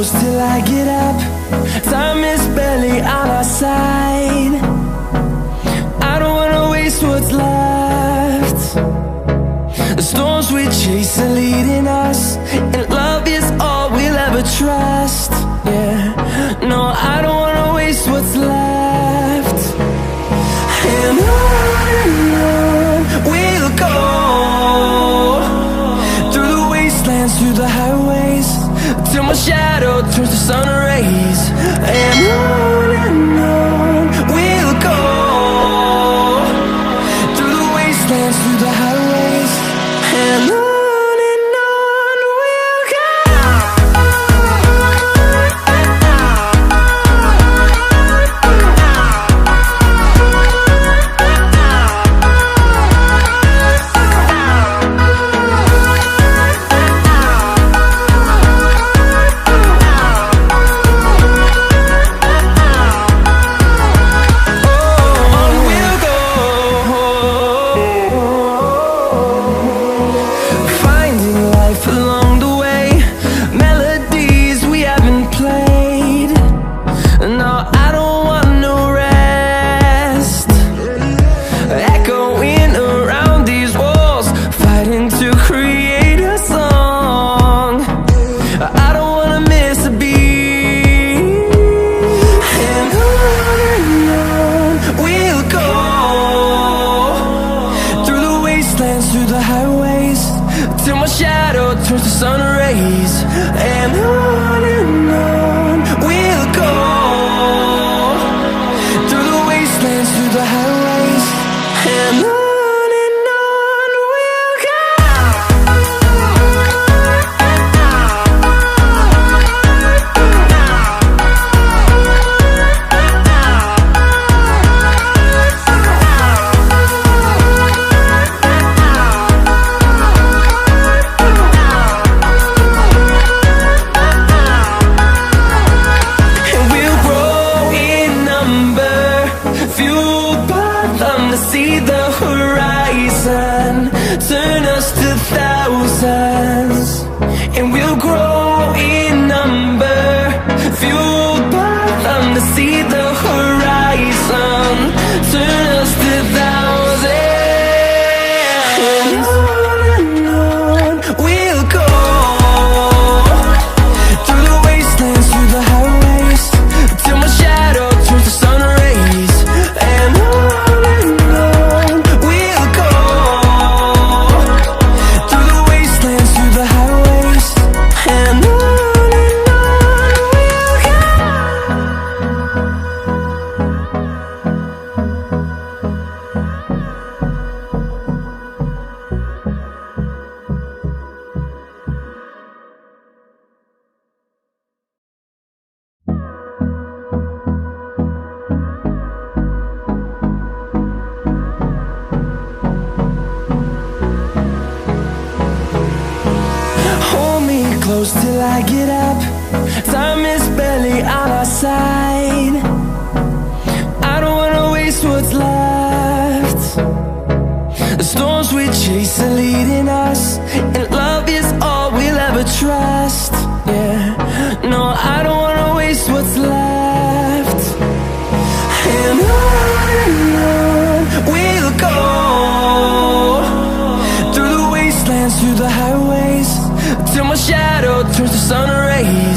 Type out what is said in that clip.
close till I get up. Time is barely on our side. I don't wanna waste what's left. The storms we chase are leading us, and love is all we'll ever trust. Yeah, no, I don't wanna waste what's left. And on we'll go, through the wastelands, through the highways, till my shadow turns to sun rays. And on we'll go, through the wastelands, through the highways, and on we'll go. Through the highways, till my shadow turns to sun rays. And on we'll go, through the wastelands, through the highways, and on we'll go. See the horizon, turn us to thousands, and we'll grow in number, fueled by them. To see the horizon, turn us to thousands, and on we'll go, through the wastelands, through the highways, till my shadow turns to sun rays. And close till I get up. Time is barely on our side. I don't wanna waste what's left. The storms we chase are leading us, and love is all we'll ever trust. Yeah, no, I don't wanna waste what's left. And on we'll go, through the wastelands, through the highways, till my shadow turns to sun rays.